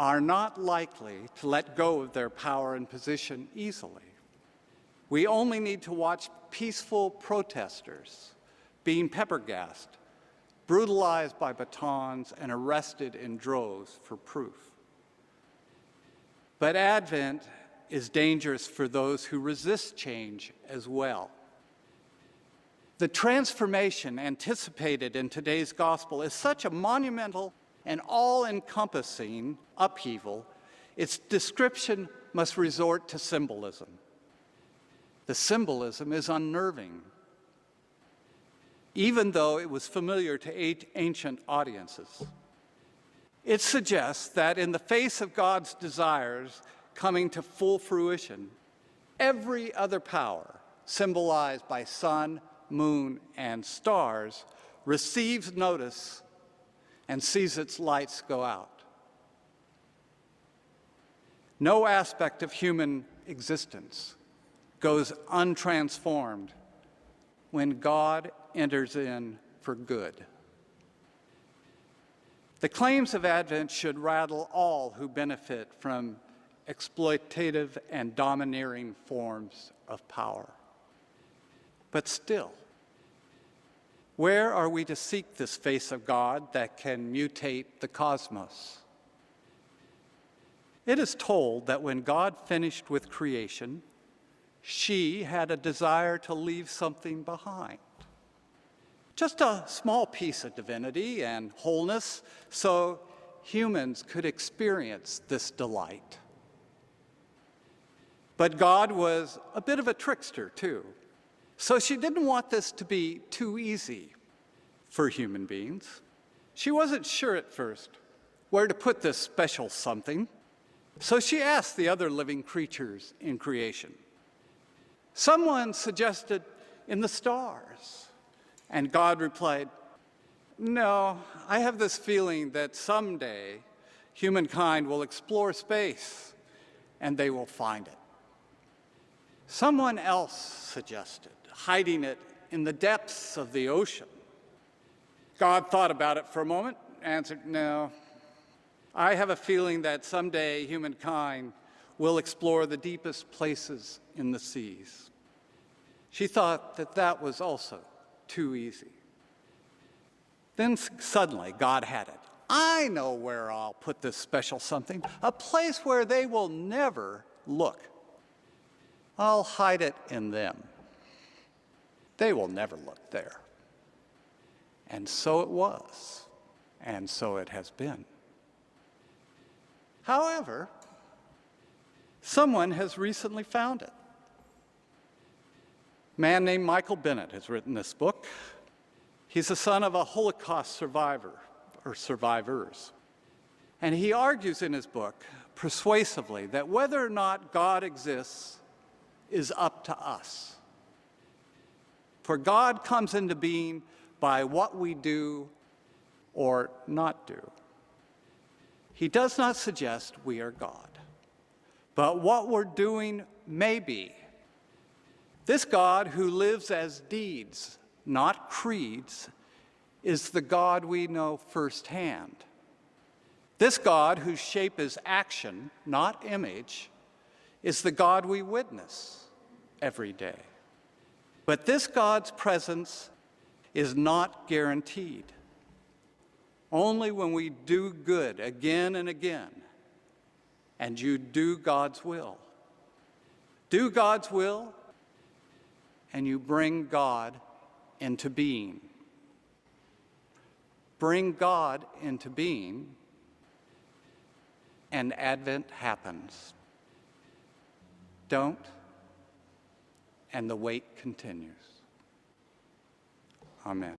are not likely to let go of their power and position easily. We only need to watch peaceful protesters being pepper-gassed, brutalized by batons, and arrested in droves for proof. But Advent is dangerous for those who resist change as well. The transformation anticipated in today's gospel is such a monumental and all-encompassing upheaval, its description must resort to symbolism. The symbolism is unnerving, even though it was familiar to ancient audiences. It suggests that in the face of God's desires coming to full fruition, every other power, symbolized by sun, moon, and stars, receives notice and sees its lights go out. No aspect of human existence goes untransformed when God enters in for good. The claims of Advent should rattle all who benefit from exploitative and domineering forms of power. But still, where are we to seek this face of God that can mutate the cosmos? It is told that when God finished with creation, she had a desire to leave something behind. Just a small piece of divinity and wholeness so humans could experience this delight. But God was a bit of a trickster, too. So she didn't want this to be too easy for human beings. She wasn't sure at first where to put this special something. So she asked the other living creatures in creation. Someone suggested in the stars, and God replied, "No, I have this feeling that someday humankind will explore space and they will find it." Someone else suggested hiding it in the depths of the ocean. God thought about it for a moment, answered, "No, I have a feeling that someday humankind will explore the deepest places in the seas." She thought that that was also too easy. Then suddenly God had it. "I know where I'll put this special something, a place where they will never look. I'll hide it in them. They will never look there." And so it was, and so it has been. However, someone has recently found it. A man named Michael Bennett has written this book. He's the son of a Holocaust survivor, or survivors. And he argues in his book persuasively that whether or not God exists is up to us. For God comes into being by what we do or not do. He does not suggest we are God, but what we're doing may be. This God who lives as deeds, not creeds, is the God we know firsthand. This God whose shape is action, not image, is the God we witness every day. But this God's presence is not guaranteed. Only when we do good again and again, and you do God's will. Do God's will, and you bring God into being. Bring God into being, and Advent happens. Don't, and the wait continues. Amen.